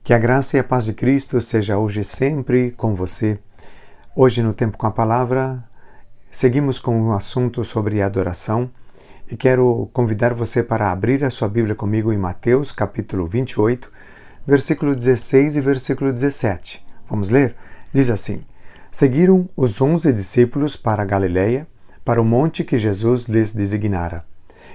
Que a graça e a paz de Cristo seja hoje e sempre com você. Hoje no Tempo com a Palavra, seguimos com um assunto sobre adoração e quero convidar você para abrir a sua Bíblia comigo em Mateus capítulo 28, versículo 16 e versículo 17. Vamos ler? Diz assim: Seguiram os 11 discípulos para a Galileia, para o monte que Jesus lhes designara.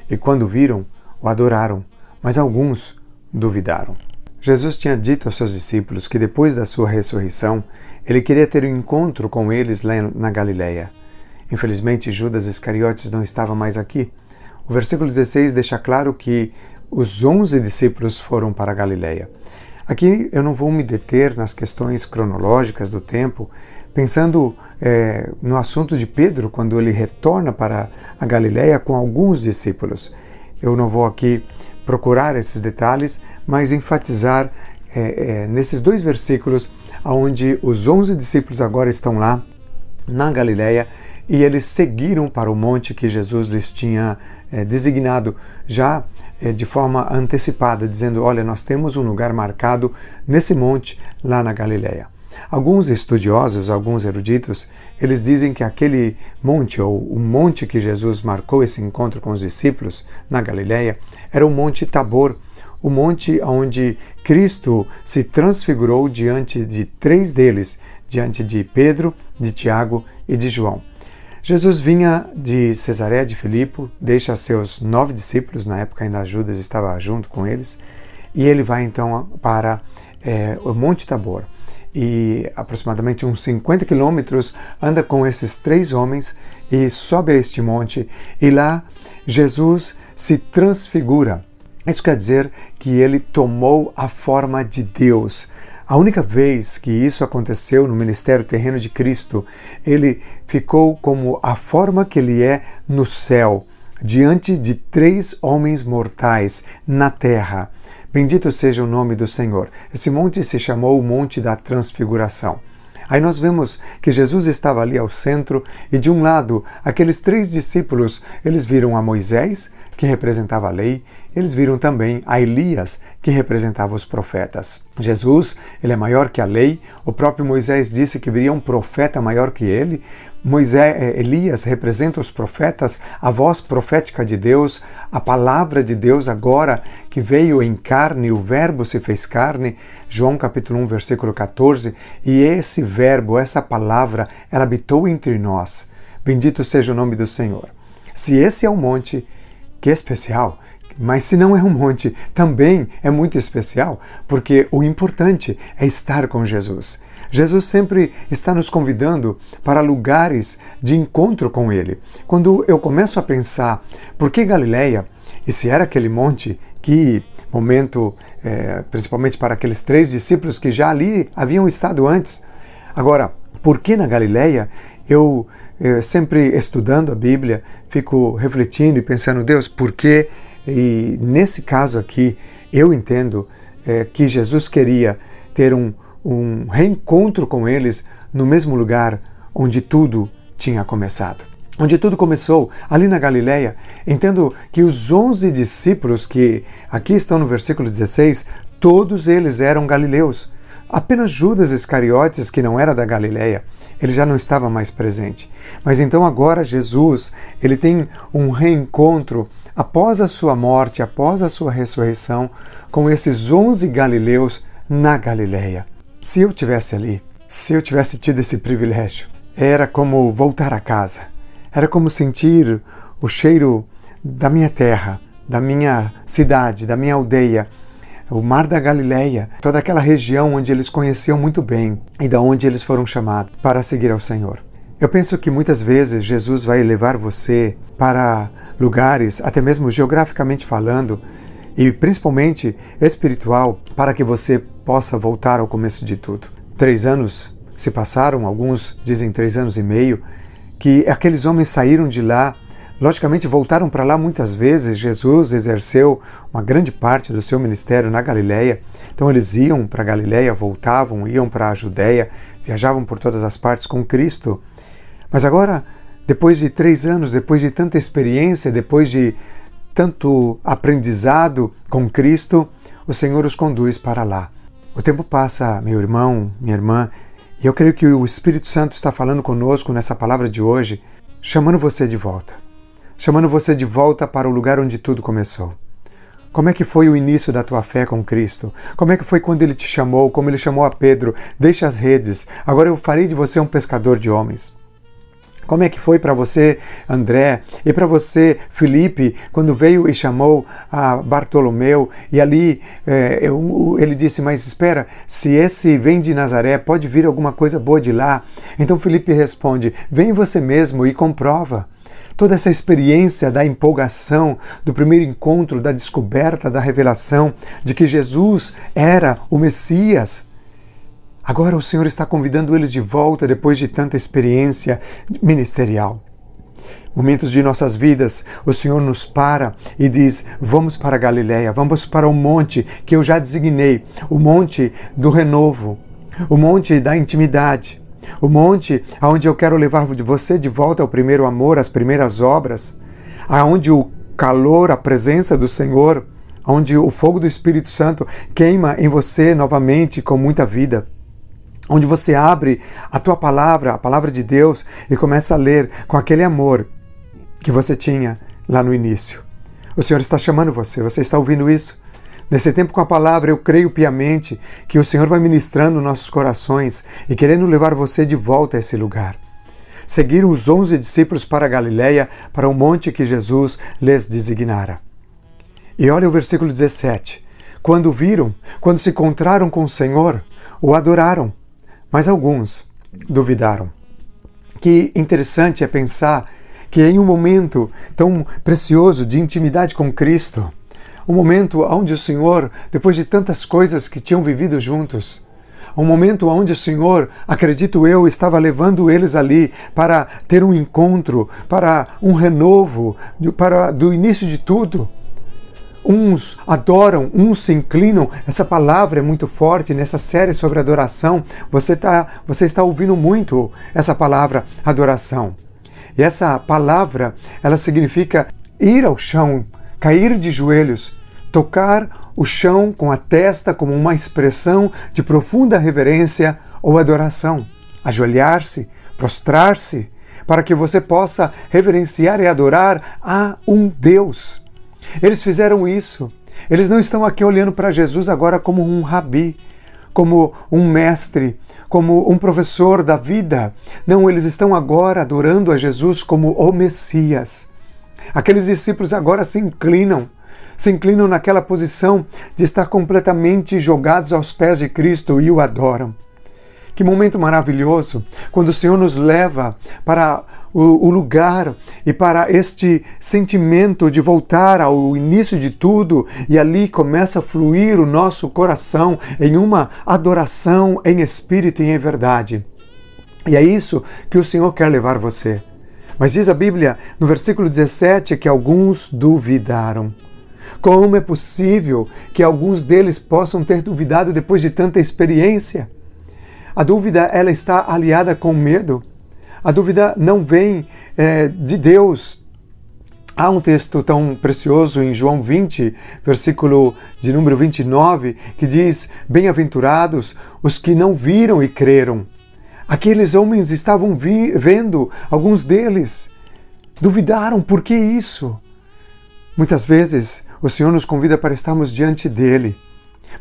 E quando viram, o adoraram, mas alguns duvidaram. Jesus tinha dito aos seus discípulos que depois da sua ressurreição, ele queria ter um encontro com eles lá na Galileia. Infelizmente, Judas Iscariotes não estava mais aqui. O versículo 16 deixa claro que os 11 discípulos foram para a Galileia. Aqui eu não vou me deter nas questões cronológicas do tempo, pensando no assunto de Pedro, quando ele retorna para a Galileia com alguns discípulos. Eu não vou aqui procurar esses detalhes, mas enfatizar nesses dois versículos, onde os 11 discípulos agora estão lá na Galileia e eles seguiram para o monte que Jesus lhes tinha designado já de forma antecipada, dizendo: olha, nós temos um lugar marcado nesse monte lá na Galileia. Alguns estudiosos, alguns eruditos, eles dizem que aquele monte, ou o monte que Jesus marcou esse encontro com os discípulos na Galileia, era o Monte Tabor, o monte onde Cristo se transfigurou diante de 3 deles, diante de Pedro, de Tiago e de João. Jesus vinha de Cesareia de Filipe, deixa seus 9 discípulos, na época ainda Judas estava junto com eles, e ele vai então para o Monte Tabor. E aproximadamente uns 50 quilômetros anda com esses 3 homens e sobe a este monte, e lá Jesus se transfigura. Isso quer dizer que ele tomou a forma de Deus. A única vez que isso aconteceu no ministério terreno de Cristo, ele ficou como a forma que ele é no céu, diante de 3 homens mortais na terra. Bendito seja o nome do Senhor. Esse monte se chamou o Monte da Transfiguração. Aí nós vemos que Jesus estava ali ao centro e de um lado, aqueles 3 discípulos, eles viram a Moisés, que representava a lei, eles viram também a Elias, que representava os profetas. Jesus, ele é maior que a lei, o próprio Moisés disse que viria um profeta maior que ele. Elias representa os profetas, a voz profética de Deus, a palavra de Deus agora que veio em carne, o verbo se fez carne, João capítulo 1, versículo 14, e esse verbo, essa palavra, ela habitou entre nós. Bendito seja o nome do Senhor. Se esse é um monte, que especial, mas se não é um monte, também é muito especial, porque o importante é estar com Jesus. Jesus sempre está nos convidando para lugares de encontro com Ele. Quando eu começo a pensar, por que Galileia? E se era aquele monte, que momento, principalmente para aqueles 3 discípulos que já ali haviam estado antes. Agora, por que na Galileia? Eu sempre estudando a Bíblia, fico refletindo e pensando, Deus, por quê? E nesse caso aqui, eu entendo que Jesus queria ter um reencontro com eles no mesmo lugar onde tudo tinha começado. Onde tudo começou, ali na Galileia. Entendo que os 11 discípulos que aqui estão no versículo 16, todos eles eram galileus. Apenas Judas Iscariotes, que não era da Galileia, ele já não estava mais presente. Mas então agora Jesus, ele tem um reencontro após a sua morte, após a sua ressurreição, com esses 11 galileus na Galileia. Se eu tivesse ali, se eu tivesse tido esse privilégio, era como voltar a casa. Era como sentir o cheiro da minha terra, da minha cidade, da minha aldeia, o Mar da Galileia, toda aquela região onde eles conheciam muito bem e da onde eles foram chamados para seguir ao Senhor. Eu penso que muitas vezes Jesus vai levar você para lugares, até mesmo geograficamente falando, e principalmente espiritual, para que você possa voltar ao começo de tudo. 3 anos se passaram, alguns dizem 3 anos e meio, que aqueles homens saíram de lá, logicamente voltaram para lá muitas vezes. Jesus exerceu uma grande parte do seu ministério na Galileia, então eles iam para a Galileia, voltavam, iam para a Judéia, viajavam por todas as partes com Cristo. Mas agora, depois de 3 anos, depois de tanta experiência, depois de tanto aprendizado com Cristo, o Senhor os conduz para lá. O tempo passa, meu irmão, minha irmã, e eu creio que o Espírito Santo está falando conosco nessa palavra de hoje, chamando você de volta. Chamando você de volta para o lugar onde tudo começou. Como é que foi o início da tua fé com Cristo? Como é que foi quando Ele te chamou, como Ele chamou a Pedro? Deixa as redes, agora eu farei de você um pescador de homens. Como é que foi para você, André, e para você, Felipe, quando veio e chamou a Bartolomeu, e ali ele disse, mas espera, se esse vem de Nazaré, pode vir alguma coisa boa de lá? Então Felipe responde, vem você mesmo e comprova. Toda essa experiência da empolgação, do primeiro encontro, da descoberta, da revelação de que Jesus era o Messias. Agora o Senhor está convidando eles de volta depois de tanta experiência ministerial. Momentos de nossas vidas, o Senhor nos para e diz, vamos para a Galileia, vamos para o monte que eu já designei, o monte do renovo, o monte da intimidade, o monte aonde eu quero levar você de volta ao primeiro amor, às primeiras obras, aonde o calor, a presença do Senhor, onde o fogo do Espírito Santo queima em você novamente com muita vida. Onde você abre a tua palavra, a palavra de Deus, e começa a ler com aquele amor que você tinha lá no início. O Senhor está chamando você está ouvindo isso? Nesse tempo com a palavra, eu creio piamente que o Senhor vai ministrando nossos corações e querendo levar você de volta a esse lugar. Seguiram os 11 discípulos para a Galileia, para o monte que Jesus lhes designara. E olha o versículo 17. Quando se encontraram com o Senhor, o adoraram. Mas alguns duvidaram. Que interessante é pensar que em um momento tão precioso de intimidade com Cristo, um momento onde o Senhor, depois de tantas coisas que tinham vivido juntos, um momento onde o Senhor, acredito eu, estava levando eles ali para ter um encontro, para um renovo, do início de tudo. Uns adoram, uns se inclinam. Essa palavra é muito forte nessa série sobre adoração. Você está ouvindo muito essa palavra adoração. E essa palavra, ela significa ir ao chão, cair de joelhos, tocar o chão com a testa como uma expressão de profunda reverência ou adoração. Ajoelhar-se, prostrar-se, para que você possa reverenciar e adorar a um Deus. Eles fizeram isso. Eles não estão aqui olhando para Jesus agora como um rabi, como um mestre, como um professor da vida. Não, eles estão agora adorando a Jesus como o Messias. Aqueles discípulos agora se inclinam naquela posição de estar completamente jogados aos pés de Cristo e o adoram. Que momento maravilhoso, quando o Senhor nos leva para o lugar e para este sentimento de voltar ao início de tudo, e ali começa a fluir o nosso coração em uma adoração em espírito e em verdade. E é isso que o Senhor quer levar você. Mas diz a Bíblia no versículo 17 que alguns duvidaram. Como é possível que alguns deles possam ter duvidado depois de tanta experiência? A dúvida, ela está aliada com medo. A dúvida não vem de Deus. Há um texto tão precioso em João 20, versículo de número 29, que diz, bem-aventurados os que não viram e creram. Aqueles homens estavam vendo, alguns deles duvidaram, por que isso? Muitas vezes o Senhor nos convida para estarmos diante dele,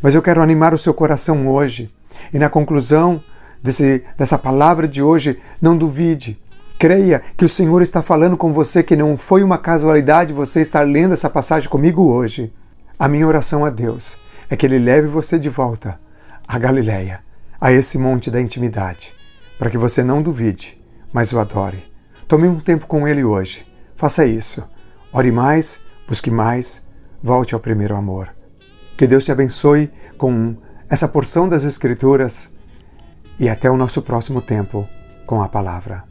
mas eu quero animar o seu coração hoje. E na conclusão dessa palavra de hoje, não duvide. Creia que o Senhor está falando com você, que não foi uma casualidade você estar lendo essa passagem comigo hoje. A minha oração a Deus é que Ele leve você de volta à Galileia, a esse monte da intimidade, para que você não duvide, mas o adore. Tome um tempo com Ele hoje. Faça isso. Ore mais, busque mais, volte ao primeiro amor. Que Deus te abençoe com essa porção das Escrituras e até o nosso próximo tempo com a palavra.